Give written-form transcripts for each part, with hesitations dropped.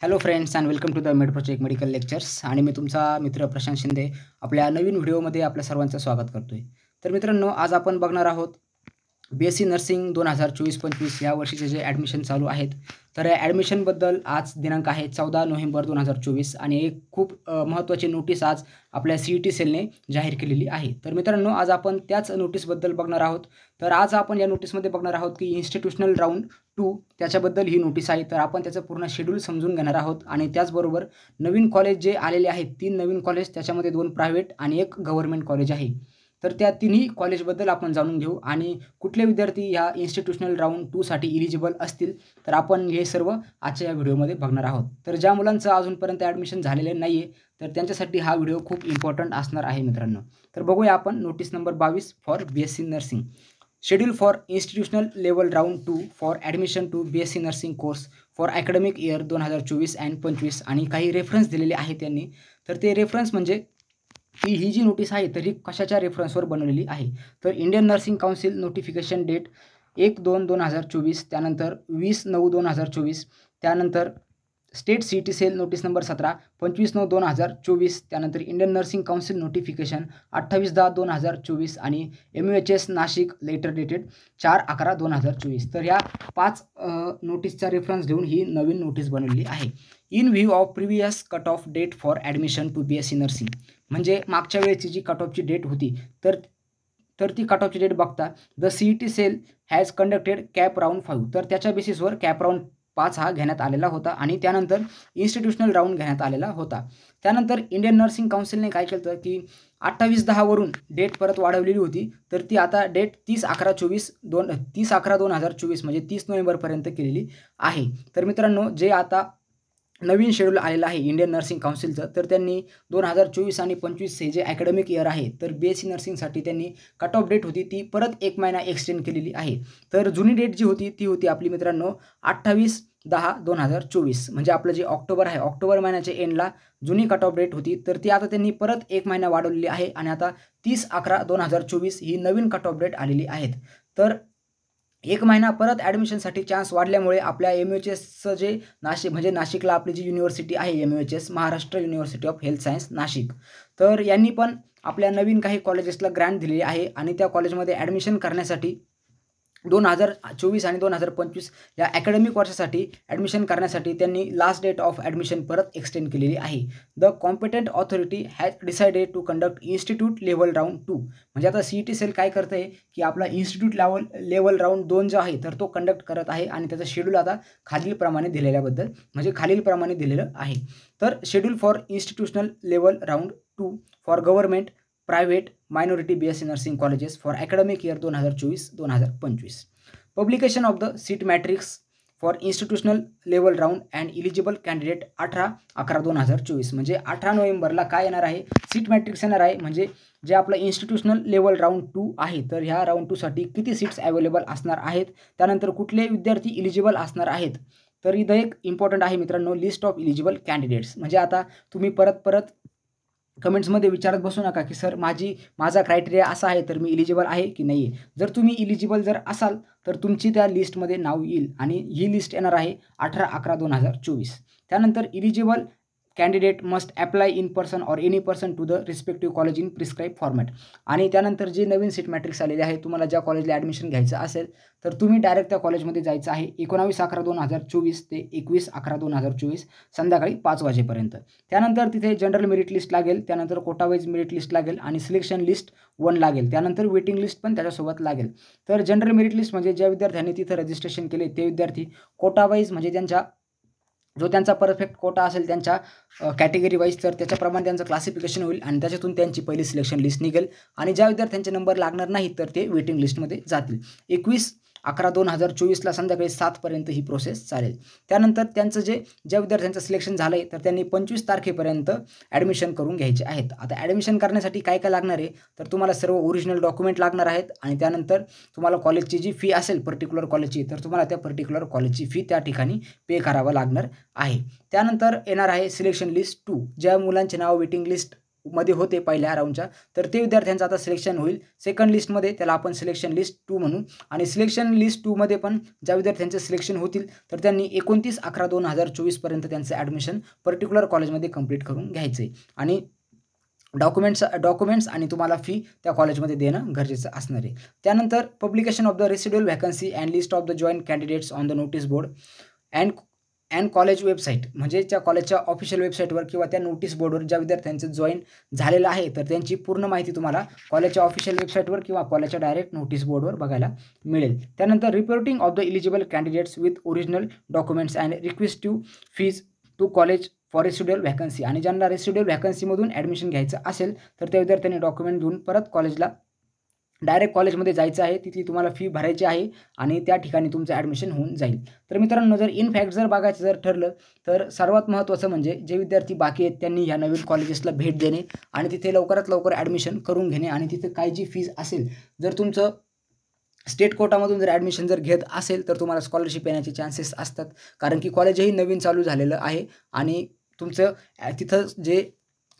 Hello friends and welcome to the med project medical lectures आणि मी तुमचा मित्र प्रशांत शिंदे आपल्या नवीन व्हिडिओमध्ये आपल्या सर्वांचं स्वागत करतोय। तर मित्रांनो, आज आपण बघणार आहोत BSc नर्सिंग 2024-25 या वर्षीचे जे ॲडमिशन चालू आहेत। तर या ॲडमिशनबद्दल आज दिनांक आहे 14 नोव्हेंबर 2024 आणि एक खूप महत्त्वाची नोटीस आज आपल्या CET सेलने जाहीर केलेली आहे। तर मित्रांनो, आज आपण त्याच नोटीसबद्दल बघणार आहोत। तर आज आपण या नोटीसमध्ये बघणार आहोत की इन्स्टिट्यूशनल राऊंड 2 त्याच्याबद्दल ही नोटीस आहे। तर आपण त्याचं पूर्ण शेड्यूल समजून घेणार आहोत आणि त्याचबरोबर नवीन कॉलेज जे आलेले आहेत, 3 नवीन कॉलेज, त्याच्यामध्ये 2 प्रायव्हेट आणि 1 गव्हर्नमेंट कॉलेज आहे। तर त्या तिन्ही कॉलेजबद्दल आपण जाणून घेऊ आणि कुठले विद्यार्थी ह्या इन्स्टिट्यूशनल राऊंड 2 साठी इलिजिबल असतील, तर आपण हे सर्व आजच्या या व्हिडिओमध्ये बघणार आहोत। तर ज्या मुलांचं अजूनपर्यंत ॲडमिशन झालेले नाही आहे, तर त्यांच्यासाठी हा व्हिडिओ खूप इम्पॉर्टंट असणार आहे मित्रांनो। तर बघूया आपण notice number 22 for BSc nursing schedule for institutional level round 2 for admission to BSc nursing course for academic year 2024 and 25 आणि काही रेफरन्स दिलेले आहेत त्यांनी। तर ते रेफरन्स म्हणजे ही जी नोटीस आहे तर ही कशाच्या रेफरन्सवर बनवलेली आहे, तर Indian nursing council notification date 1/2/2024, त्यानंतर 20/9/2024, त्यानंतर state CET cell notice number 17 25/9/2024, त्यानंतर इंडियन नर्सिंग काउन्सिल नोटिफिकेशन 28/10/2024 आणि MUHS नाशिक लेटर डेटेड 4/11/2024। तर ह्या 5 नोटीसचा रेफरन्स घेऊन ही नवीन नोटीस बनवलेली आहे। In view of previous cut off date for admission to BSc nursing, म्हणजे मागच्या वेळेची जी कट ऑफची डेट होती तर ती कट ऑफची डेट बघता the CET cell has conducted cap round 5, तर त्याच्या बेसिसवर कॅप राऊंड 5 हा घेण्यात आलेला होता आणि त्यानंतर इन्स्टिट्यूशनल राऊंड घेण्यात आलेला होता। त्यानंतर इंडियन नर्सिंग काउन्सिलने काय केलं होतं की 28/10 वरून डेट परत वाढवलेली होती, तर ती आता डेट 30/11/2024 म्हणजे 30 नोव्हेंबरपर्यंत केलेली आहे। तर मित्रांनो, जे आता नवीन शेड्यूल आलेलं आहे इंडियन नर्सिंग काउन्सिलचं, तर त्यांनी 2024 आणि 25 हे जे अकॅडमिक इयर आहे, तर BSc नर्सिंगसाठी त्यांनी कट ऑफ डेट होती ती परत 1 महिना एक्सटेंड केलेली आहे। तर जुनी डेट जी होती ती होती आपली मित्रांनो 28/10/2024, म्हणजे आपलं जे ऑक्टोबर आहे, ऑक्टोबर महिन्याच्या एंडला जुनी कट ऑफ डेट होती, तर ती आता त्यांनी परत 1 महिना वाढवलेली आहे आणि आता 30/11/2024 ही नवीन कट ऑफ डेट आलेली आहेत। तर 1 महिना परत ॲडमिशनसाठी चान्स वाढल्यामुळे आपल्या MUHSचं जे नाशिक, म्हणजे नाशिकला आपली जी युनिव्हर्सिटी आहे MUHS Maharashtra university of health science Nashik, तर यांनी पण आपल्या नवीन काही कॉलेजेसला ग्रँट दिलेली आहे आणि त्या कॉलेजमध्ये ॲडमिशन करण्यासाठी 2024 आणि 2025 या अकॅडमिक वर्षासाठी ॲडमिशन करण्यासाठी त्यांनी लास्ट डेट ऑफ ॲडमिशन परत एक्सटेंड केलेली आहे। The competent authority has decided to conduct institute level round 2, म्हणजे आता CET सेल काय करत आहे की आपला इन्स्टिट्यूट लेवल राऊंड 2 जो आहे तर तो कंडक्ट करत आहे आणि त्याचं शेड्यूल आता खालीलप्रमाणे दिलेलं आहे। तर schedule for institutional level round 2 for government private minority BSc nursing colleges for academic year 2024-2025, publication of the seat matrix for institutional level round and eligible candidate 18/11/2024, म्हणजे 18 नोव्हेंबरला काय येणार आहे, सीट मॅट्रिक्स येणार आहे, म्हणजे जे आपलं इन्स्टिट्यूशनल लेवल राऊंड 2 आहे तर ह्या राऊंड 2 साठी किती सीट्स अवेलेबल असणार आहेत, त्यानंतर कुठले विद्यार्थी इलिजिबल असणार आहेत। तर इथं एक इम्पॉर्टंट आहे मित्रांनो, लिस्ट ऑफ इलिजिबल कॅन्डिडेट्स, म्हणजे आता तुम्ही परत कमेंट्समध्ये विचारत बसू नका की सर माझा क्रायटेरिया असा आहे तर मी इलिजिबल आहे की नाही आहे। जर तुम्ही इलिजिबल जर असाल तर तुमची त्या लिस्टमध्ये नाव येईल आणि ही लिस्ट येणार आहे 18/11/2024। त्यानंतर eligible candidate must apply in person or any person to the respective college in prescribe format, आणि त्यानंतर जे नवीन सीट मॅट्रिक्स आलेले आहे, तुम्हाला ज्या कॉलेजला ॲडमिशन घ्यायचं असेल तर तुम्ही डायरेक्ट त्या कॉलेजमध्ये जायचं आहे 19/11/2024 ते 21/11/2024 संध्याकाळी 5 वाजेपर्यंत। त्यानंतर तिथे जनरल मेरिट लिस्ट लागेल, त्यानंतर कोटा वाईज मेरिट लिस्ट लागेल आणि सिलेक्शन लिस्ट 1 लागेल, त्यानंतर वेटिंग लिस्ट पण त्याच्यासोबत लागेल। तर जनरल मेरिट लिस्ट म्हणजे ज्या विद्यार्थ्यांनी तिथं रजिस्ट्रेशन केले ते विद्यार्थी, कोटा वाईज म्हणजे त्यांचा परफेक्ट कोटा असेल त्यांच्या कॅटेगरी वाईज, तर त्याच्याप्रमाणे त्यांचं क्लासिफिकेशन होईल आणि त्याच्यातून त्यांची पहिली सिलेक्शन लिस्ट निघेल आणि ज्या विद्यार्थ्यांचे नंबर लागणार नाहीत तर ते वेटिंग लिस्टमध्ये जातील। 21/11/2024ला संध्याकाळी 7 पर्यंत ही प्रोसेस चालेल। त्यानंतर त्यांचं ज्या विद्यार्थ्यांचं सिलेक्शन झालं आहे तर त्यांनी 25 तारखेपर्यंत ॲडमिशन करून घ्यायचे आहेत। आता ॲडमिशन करण्यासाठी काय लागणार आहे, तर तुम्हाला सर्व ओरिजिनल डॉक्युमेंट लागणार आहेत आणि त्यानंतर तुम्हाला कॉलेजची जी फी असेल पर्टिक्युलर कॉलेजची, तर तुम्हाला त्या पर्टिक्युलर कॉलेजची फी त्या ठिकाणी पे करावं लागणार आहे। त्यानंतर येणार आहे सिलेक्शन लिस्ट 2, ज्या मुलांचे नाव वेटिंग लिस्ट मध्ये होते पहिल्या राऊंडच्या, तर ते विद्यार्थ्यांचं आता सिलेक्शन होईल सेकंड लिस्टमध्ये, त्याला आपण सिलेक्शन लिस्ट 2 म्हणू. आणि सिलेक्शन लिस्ट 2 मध्ये पण ज्या विद्यार्थ्यांचे सिलेक्शन होतील तर त्यांनी 29/11/2024 पर्यंत त्यांचं ॲडमिशन पर्टिक्युलर कॉलेजमध्ये कंप्लीट करून घ्यायचे आणि डॉक्युमेंट्स आणि तुम्हाला फी त्या कॉलेजमध्ये देणं गरजेचं असणार आहे. त्यानंतर publication of the residual vacancy and list of the joint candidates on the notice board and college website, म्हणजे त्या कॉलेजच्या ऑफिशियल वेबसाईटवर किंवा त्या नोटीस बोर्डवर ज्या विद्यार्थ्यांचं जॉईन झालेलं आहे तर त्यांची पूर्ण माहिती तुम्हाला कॉलेजच्या ऑफिशियल वेबसाईटवर किंवा कॉलेजच्या डायरेक्ट नोटीस बोर्डवर बघायला मिळेल. त्यानंतर reporting of the eligible candidates with original documents and रिक्वेस्टिव्ह fees to college for residual vacancy, आणि ज्यांना रेसिड्युअल व्हॅकन्सीमधून ॲडमिशन घ्यायचं असेल तर त्या विद्यार्थ्यांनी डॉक्युमेंट घेऊन परत कॉलेजला डायरेक्ट कॉलेजमध्ये जायचं आहे, तिथली तुम्हाला फी भरायची आहे आणि त्या ठिकाणी तुमचं ॲडमिशन होऊन जाईल. तर मित्रांनो, जर इन फॅक्ट जर बघायचं जर ठरलं तर सर्वात महत्त्वाचं म्हणजे जे विद्यार्थी बाकी आहेत त्यांनी ह्या नवीन कॉलेजेसला भेट देणे आणि तिथे लवकरात लवकर ॲडमिशन करून घेणे, आणि तिथे काय जी फीज असेल, जर तुमचं स्टेट कोटामधून जर ॲडमिशन जर घेत असेल तर तुम्हाला स्कॉलरशिप येण्याचे चान्सेस असतात, कारण की कॉलेजही नवीन चालू झालेलं आहे आणि तुमचं तिथं जे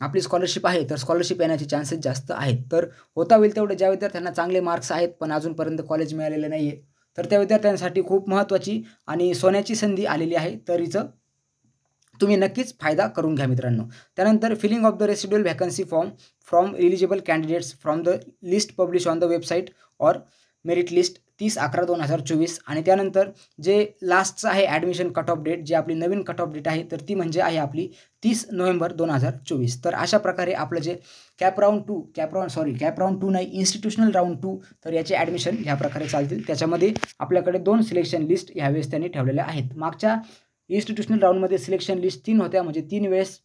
आपली स्कॉलरशिप आहे तर स्कॉलरशिप येण्याचे चान्सेस जास्त आहेत. तर होता होईल तेवढे ज्या विद्यार्थ्यांना चांगले मार्क्स आहेत पण अजूनपर्यंत कॉलेज मिळालेलं नाही आहे तर त्या विद्यार्थ्यांसाठी खूप महत्त्वाची आणि सोन्याची संधी आलेली आहे, तर हिचं तुम्ही नक्कीच फायदा करून घ्या मित्रांनो. त्यानंतर filling of the residual vacancy form from eligible candidates from the list publish on the website or merit list 30/11/2024, आणि त्यानंतर जे लास्टचं आहे ॲडमिशन कट ऑफ डेट, जी आपली नवीन कट ऑफ डेट आहे तर ती म्हणजे आहे आपली 30 नोव्हेंबर 2024. तर अशा प्रकारे आपलं जे कॅप राऊंड 2 नाही, इन्स्टिट्यूशनल राऊंड 2, तर याचे ॲडमिशन ह्या प्रकारे चालतील. त्याच्यामध्ये आपल्याकडे 2 सिलेक्शन लिस्ट ह्यावेळेस त्यांनी ठेवलेल्या आहेत. मागच्या इन्स्टिट्यूशनल राऊंडमध्ये सिलेक्शन लिस्ट 3 होत्या, म्हणजे 3 वेळेस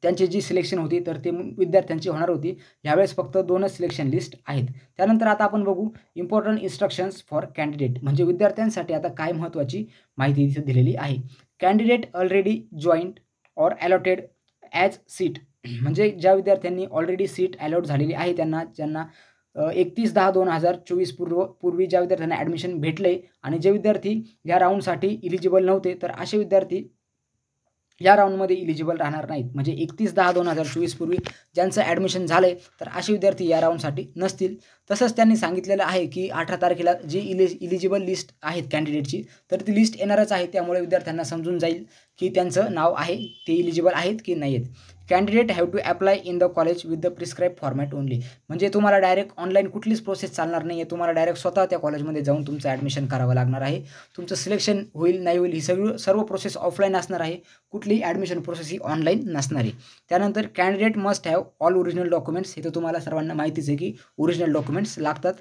त्यांची जी सिलेक्शन होती तर ते विद्यार्थ्यांची होणार होती. यावेळेस फक्त 2च सिलेक्शन लिस्ट आहेत. त्यानंतर आता आपण बघू इम्पॉर्टंट इन्स्ट्रक्शन्स फॉर कॅन्डिडेट, म्हणजे विद्यार्थ्यांसाठी आता काय महत्त्वाची माहिती इथे दिलेली आहे. Candidate already joint or allotted as seat, म्हणजे ज्या विद्यार्थ्यांनी ऑलरेडी सीट अलॉट झालेली आहे ज्यांना 31/10/2024 पूर्वी ज्या विद्यार्थ्यांना ॲडमिशन भेटले आणि जे विद्यार्थी या राऊंडसाठी इलिजिबल नव्हते तर असे विद्यार्थी या राऊंडमध्ये इलिजिबल राहणार नाहीत. म्हणजे 31/10/2024 पूर्वी ज्यांचं ॲडमिशन झालं आहे तर असे विद्यार्थी या राऊंडसाठी नसतील. तसंच त्यांनी सांगितलेलं आहे की 18 तारखेला जी इलिजिबल लिस्ट आहेत कॅन्डिडेटची तर ती लिस्ट येणारच आहे, त्यामुळे विद्यार्थ्यांना समजून जाईल की त्यांचं नाव आहे ते इलिजिबल आहेत की नाही आहेत. Candidate have to apply in the college with the prescribe format only, म्हणजे तुम्हाला डायरेक्ट ऑनलाईन कुठलीच प्रोसेस चालणार नाही आहे, तुम्हाला डायरेक्ट स्वतः त्या कॉलेजमध्ये जाऊन तुमचं ॲडमिशन करावं लागणार आहे. तुमचं सिलेक्शन होईल नाही होईल ही सर्व प्रोसेस ऑफलाईन असणार आहे, कुठलीही ॲडमिशन प्रोसेस ही ऑनलाईन नसणार आहे. त्यानंतर candidate must have all original documents, हे तर तुम्हाला सर्वांना माहितीच आहे की ओरिजिनल डॉक्युमेंट्स लागतात.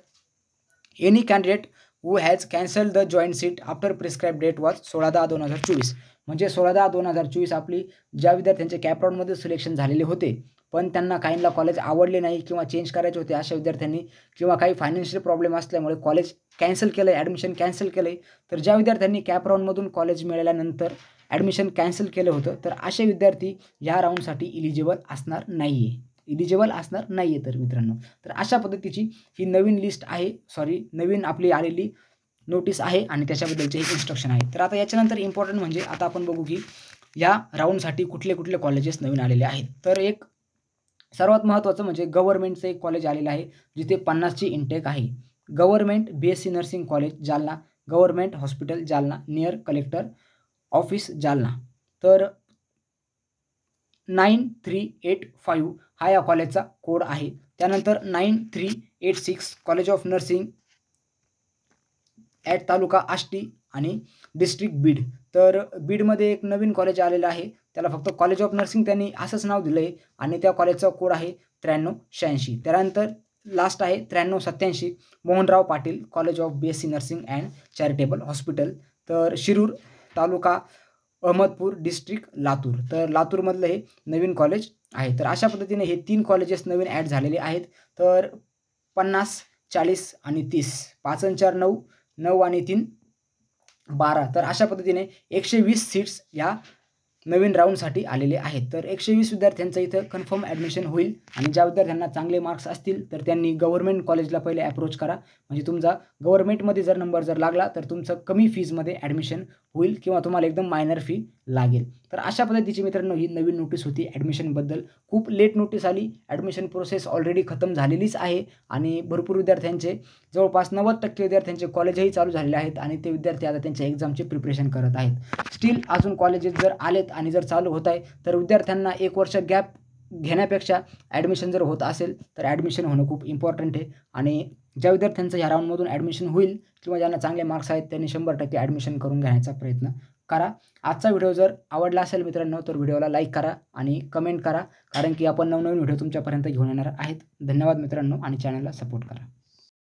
Any candidate who has cancel the joint seat after prescribe date was 16/10/2024, म्हणजे 16/10/2024 आपली ज्या विद्यार्थ्यांचे कॅप राऊंडमध्ये सिलेक्शन झालेले होते पण त्यांना काहींना कॉलेज आवडले नाही किंवा चेंज करायचे होते अशा विद्यार्थ्यांनी किंवा काही फायनान्शियल प्रॉब्लेम असल्यामुळे कॉलेज कॅन्सल केलं आहे, ॲडमिशन कॅन्सल केलं आहे, तर ज्या विद्यार्थ्यांनी कॅप राऊंडमधून कॉलेज मिळाल्यानंतर ॲडमिशन कॅन्सल केलं होतं तर असे विद्यार्थी ह्या राऊंडसाठी इलिजिबल असणार नाही आहे. तर मित्रांनो, तर अशा पद्धतीची ही नवीन लिस्ट आहे, नवीन आपली आलेली नोटीस आहे आणि त्याच्याबद्दलचे एक इन्स्ट्रक्शन आहे. तर आता याच्यानंतर इम्पॉर्टंट म्हणजे आता आपण बघू की या राऊंडसाठी कुठले कुठले कॉलेजेस नवीन आलेले आहेत. तर एक सर्वात महत्त्वाचं म्हणजे गव्हर्नमेंटचं एक कॉलेज आलेलं आहे जिथे 50ची इंटेक आहे. Government BSc nursing college Jalna, government hospital Jalna near collector office Jalna. तर 9385 हा या कॉलेजचा कोड आहे. त्यानंतर 9386 कॉलेज ऑफ नर्सिंग ॲट तालुका आष्टी आणि डिस्ट्रिक्ट बीड. तर बीडमध्ये एक नवीन कॉलेज आलेलं आहे, त्याला फक्त कॉलेज ऑफ नर्सिंग त्यांनी असंच नाव दिलं आहे आणि त्या कॉलेजचा कोड आहे 9386. त्यानंतर लास्ट आहे 9387 Mohanrao Patil college of BSc nursing and charitable hospital, तर शिरूर तालुका अहमदपूर डिस्ट्रिक्ट लातूर. तर लातूरमधलं हे नवीन कॉलेज आहे. तर अशा पद्धतीने हे 3 कॉलेजेस नवीन ॲड झालेले आहेत. तर 50, 40 आणि 30, 5 आणि 4 9, 9 आणि 3 12, तर अशा पद्धतीने 120 सीट्स या नवीन राऊंडसाठी आलेले आहेत. तर 120 विद्यार्थ्यांचं इथं कन्फर्म ॲडमिशन होईल आणि ज्या विद्यार्थ्यांना चांगले मार्क्स असतील तर त्यांनी गव्हर्नमेंट कॉलेजला पहिले अप्रोच करा, म्हणजे तुमचा गव्हर्नमेंटमध्ये जर नंबर जर लागला तर तुमचं कमी फीजमध्ये ॲडमिशन होईल किंवा तुम्हाला एकदम मायनर फी लागेल. तर अशा पद्धतीची मित्रांनो ही नवीन नोटीस होती ॲडमिशनबद्दल. खूप लेट नोटीस आली. ॲडमिशन प्रोसेस ऑलरेडी खतम झालेलीच आहे आणि भरपूर विद्यार्थ्यांचे जवळपास 90% विद्यार्थ्यांचे कॉलेजही चालू झालेले आहेत आणि ते विद्यार्थी आता त्यांच्या एक्झामची प्रिपरेशन करत आहेत. स्टील अजून कॉलेजेस जर आलेत आणि जर चालू होत आहे तर विद्यार्थ्यांना 1 वर्ष गॅप घेण्यापेक्षा ॲडमिशन जर होत असेल तर ॲडमिशन होणं खूप इम्पॉर्टंट आहे आणि ज्या विद्यार्थ्यांचं ह्या राऊंडमधून ॲडमिशन होईल किंवा ज्यांना चांगले मार्क्स आहेत त्यांनी 100% ॲडमिशन करून घेण्याचा प्रयत्न करा. आजचा व्हिडिओ जर आवडला असेल मित्रांनो तर व्हिडिओला लाईक करा आणि कमेंट करा, कारण की आपण नवनवीन व्हिडिओ तुमच्यापर्यंत घेऊन येणार आहेत. धन्यवाद मित्रांनो आणि चॅनलला सपोर्ट करा.